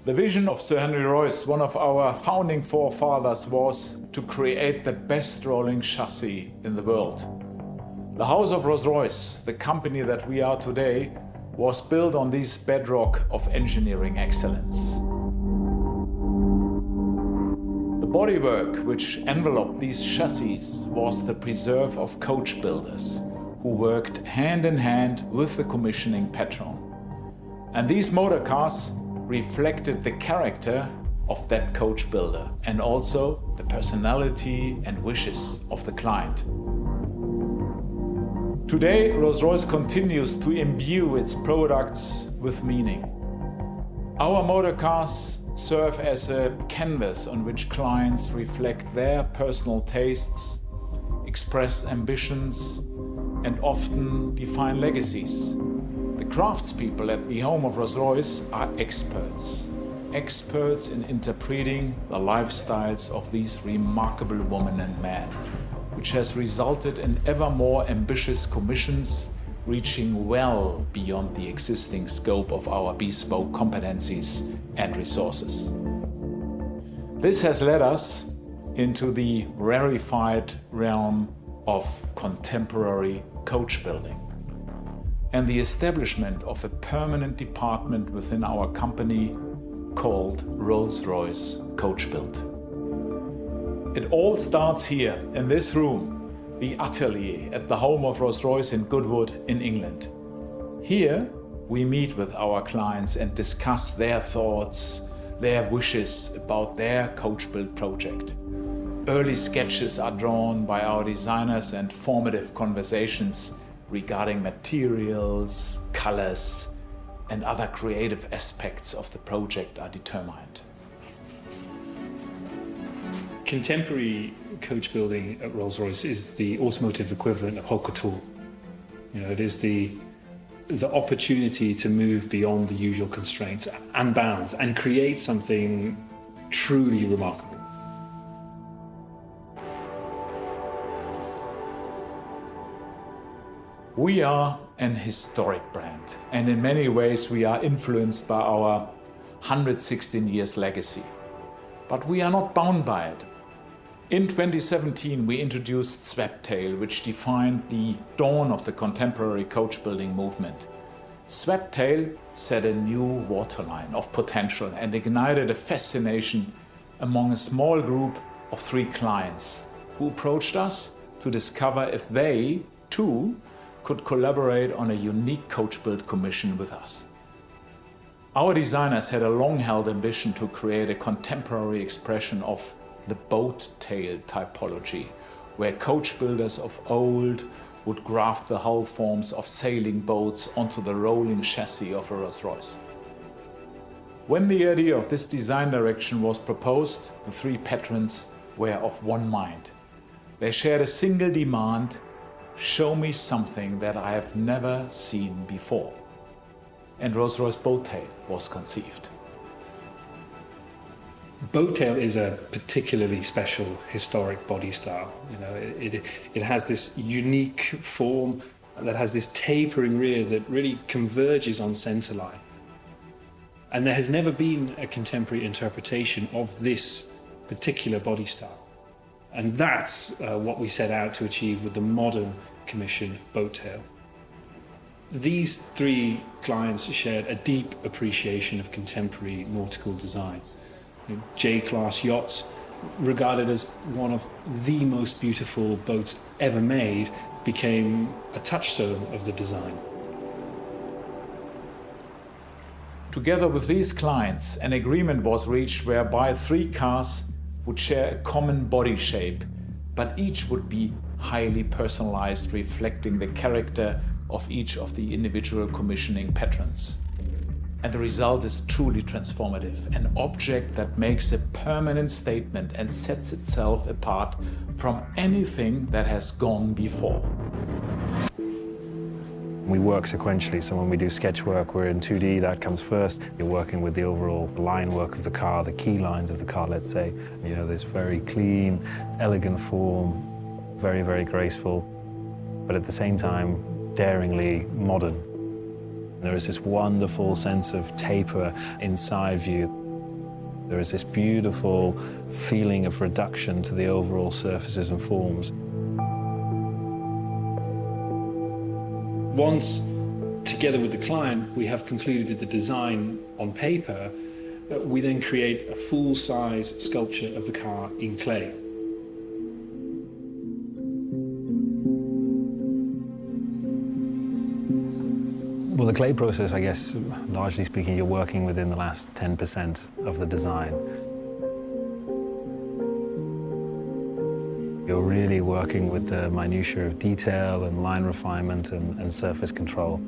The vision of Sir Henry Royce, one of our founding forefathers, was to create the best rolling chassis in the world. The house of Rolls-Royce, the company that we are today, was built on this bedrock of engineering excellence. The bodywork which enveloped these chassis was the preserve of coach builders who worked hand in hand with the commissioning patron. And these motor cars reflected the character of that coach builder and also the personality and wishes of the client. Today, Rolls-Royce continues to imbue its products with meaning. Our motor cars serve as a canvas on which clients reflect their personal tastes, express ambitions, and often define legacies. The craftspeople at the home of Rolls-Royce are experts in interpreting the lifestyles of these remarkable women and men, which has resulted in ever more ambitious commissions reaching well beyond the existing scope of our bespoke competencies and resources. This has led us into the rarefied realm of contemporary coach building and the establishment of a permanent department within our company called Rolls-Royce Coachbuild. It all starts here in this room, the atelier at the home of Rolls-Royce in Goodwood in England. Here we meet with our clients and discuss their thoughts, their wishes about their coach build project. Early sketches are drawn by our designers and formative conversations regarding materials, colors, and other creative aspects of the project are determined. Contemporary coach building at Rolls-Royce is the automotive equivalent of haute couture. It is the opportunity to move beyond the usual constraints and bounds and create something truly remarkable. We are an historic brand, and in many ways we are influenced by our 116 years legacy. But we are not bound by it. In 2017 we introduced Sweptail, which defined the dawn of the contemporary coach building movement. Sweptail set a new waterline of potential and ignited a fascination among a small group of 3 clients who approached us to discover if they, too, could collaborate on a unique coach build commission with us. Our designers had a long-held ambition to create a contemporary expression of the boat tail typology, where coach builders of old would graft the hull forms of sailing boats onto the rolling chassis of a Rolls-Royce. When the idea of this design direction was proposed, the 3 patrons were of one mind. They shared a single demand: show me something that I have never seen before. And Rolls-Royce Boattail was conceived. Boattail is a particularly special historic body style. It has this unique form that has this tapering rear that really converges on centerline. And there has never been a contemporary interpretation of this particular body style. And that's what we set out to achieve with the modern commission Boattail. These 3 clients shared a deep appreciation of contemporary nautical design. J-class yachts, regarded as one of the most beautiful boats ever made, became a touchstone of the design. Together with these clients, an agreement was reached whereby 3 cars would share a common body shape, but each would be highly personalized, reflecting the character of each of the individual commissioning patrons. And the result is truly transformative, an object that makes a permanent statement and sets itself apart from anything that has gone before. We work sequentially, so when we do sketch work, we're in 2D, that comes first. You're working with the overall line work of the car, the key lines of the car, let's say. This very clean, elegant form, very, very graceful, but at the same time, daringly modern. There is this wonderful sense of taper inside view. There is this beautiful feeling of reduction to the overall surfaces and forms. Once, together with the client, we have concluded the design on paper, we then create a full-size sculpture of the car in clay. Well, the clay process, I guess, largely speaking, you're working within the last 10% of the design. You're really working with the minutiae of detail and line refinement and surface control.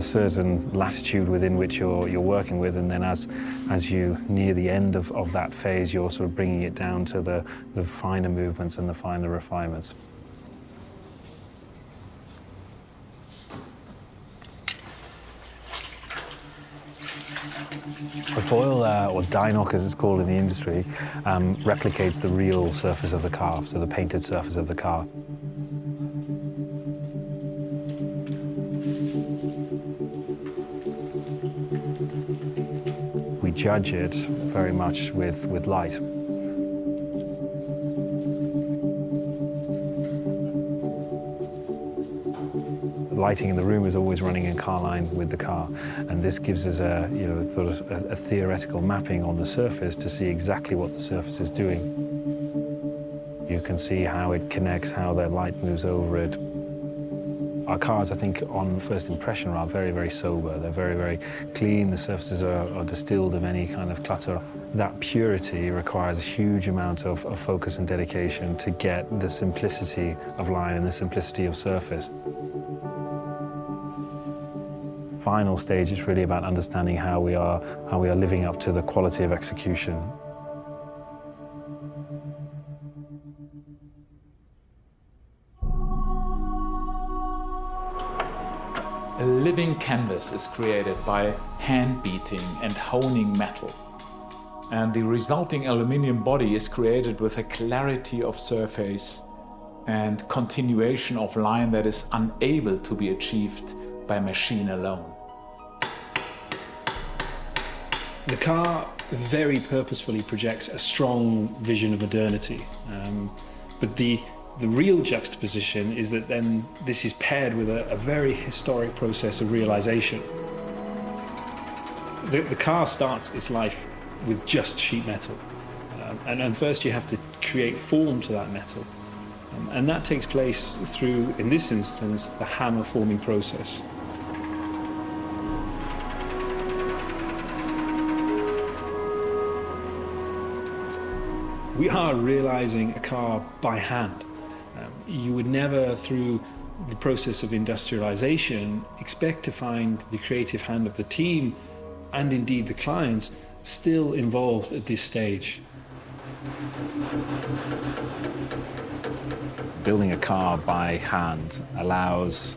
Certain latitude within which you're working with, and then as you near the end of that phase, you're sort of bringing it down to the finer movements and the finer refinements. The foil, or die knock as it's called in the industry, replicates the real surface of the car, so the painted surface of the car. We judge it very much with light. The lighting in the room is always running in car line with the car, and this gives us a, sort of a theoretical mapping on the surface to see exactly what the surface is doing. You can see how it connects, how the light moves over it. Our cars, I think, on first impression, are very, very sober. They're very, very clean. The surfaces are distilled of any kind of clutter. That purity requires a huge amount of focus and dedication to get the simplicity of line and the simplicity of surface. Final stage is really about understanding how we are living up to the quality of execution. A living canvas is created by hand beating and honing metal. And the resulting aluminium body is created with a clarity of surface and continuation of line that is unable to be achieved by machine alone. The car very purposefully projects a strong vision of modernity, but the real juxtaposition is that then this is paired with a very historic process of realization. The car starts its life with just sheet metal, and first you have to create form to that metal, and that takes place through, in this instance, the hammer forming process. We are realizing a car by hand. You would never, through the process of industrialization, expect to find the creative hand of the team, and indeed the clients, still involved at this stage. Building a car by hand allows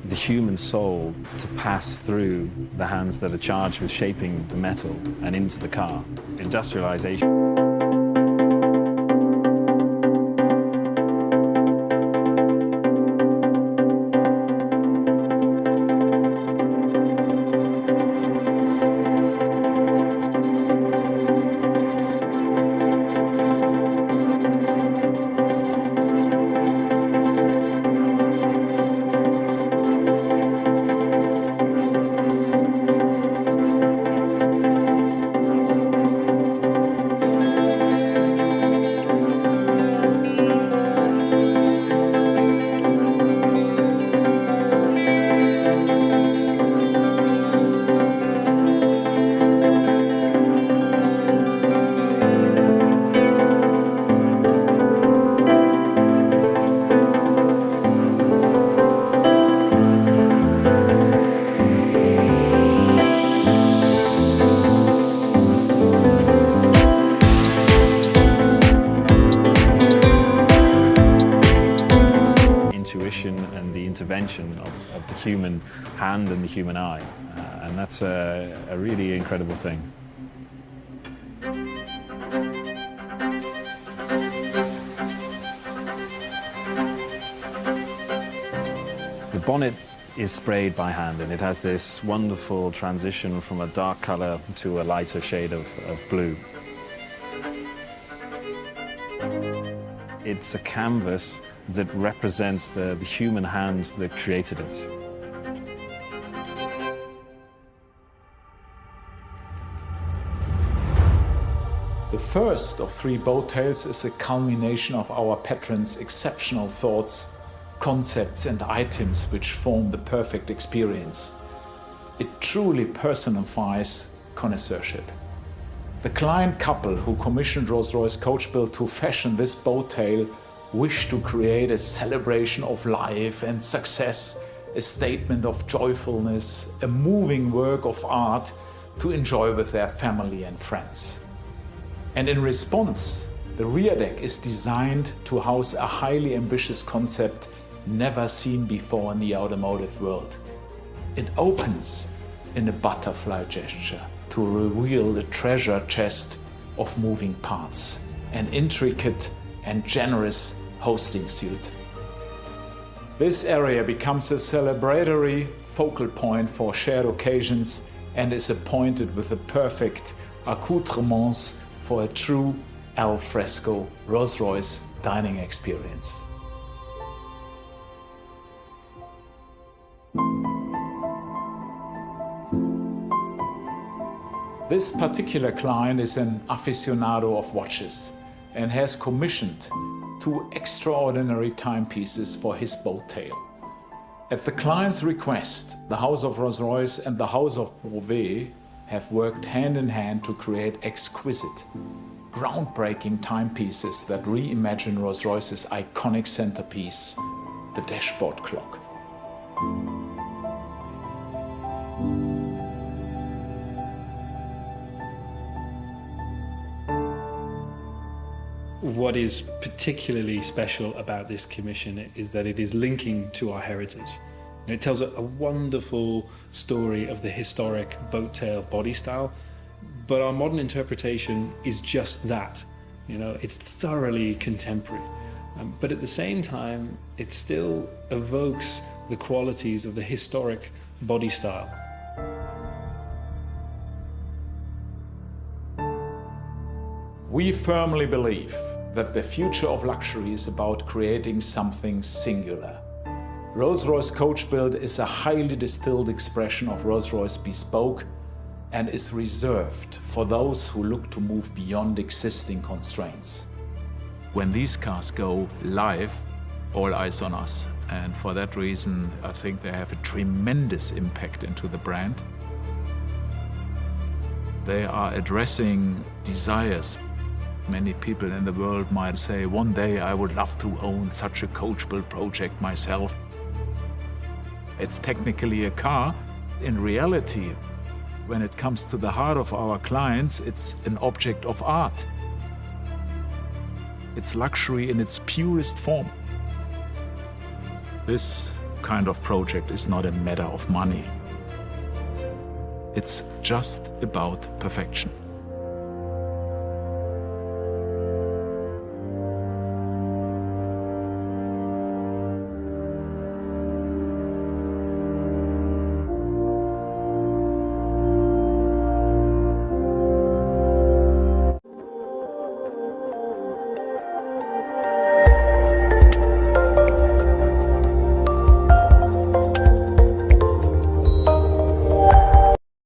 the human soul to pass through the hands that are charged with shaping the metal and into the car. Industrialization. creation and the intervention of the human hand and the human eye. And that's a really incredible thing. The bonnet is sprayed by hand, and it has this wonderful transition from a dark color to a lighter shade of blue. It's a canvas that represents the human hand that created it. The first of 3 boat tails is a culmination of our patrons' exceptional thoughts, concepts and items which form the perfect experience. It truly personifies connoisseurship. The client couple who commissioned Rolls-Royce Coachbuild to fashion this boat tail wished to create a celebration of life and success, a statement of joyfulness, a moving work of art to enjoy with their family and friends. And in response, the rear deck is designed to house a highly ambitious concept never seen before in the automotive world. It opens in a butterfly gesture to reveal the treasure chest of moving parts, an intricate and generous hosting suite. This area becomes a celebratory focal point for shared occasions and is appointed with the perfect accoutrements for a true al fresco Rolls-Royce dining experience. This particular client is an aficionado of watches and has commissioned 2 extraordinary timepieces for his boat tail. At the client's request, the House of Rolls-Royce and the House of Beauvais have worked hand in hand to create exquisite, groundbreaking timepieces that reimagine Rolls-Royce's iconic centerpiece, the dashboard clock. What is particularly special about this commission is that it is linking to our heritage. And it tells a wonderful story of the historic boat tail body style, but our modern interpretation is just that. You know, it's thoroughly contemporary, but at the same time, it still evokes the qualities of the historic body style. We firmly believe that the future of luxury is about creating something singular. Rolls-Royce Coachbuild is a highly distilled expression of Rolls-Royce bespoke and is reserved for those who look to move beyond existing constraints. When these cars go live, all eyes on us. And for that reason, I think they have a tremendous impact into the brand. They are addressing desires. Many people in the world might say, one day I would love to own such a Coachbuild project myself. It's technically a car. In reality, when it comes to the heart of our clients, it's an object of art. It's luxury in its purest form. This kind of project is not a matter of money. It's just about perfection.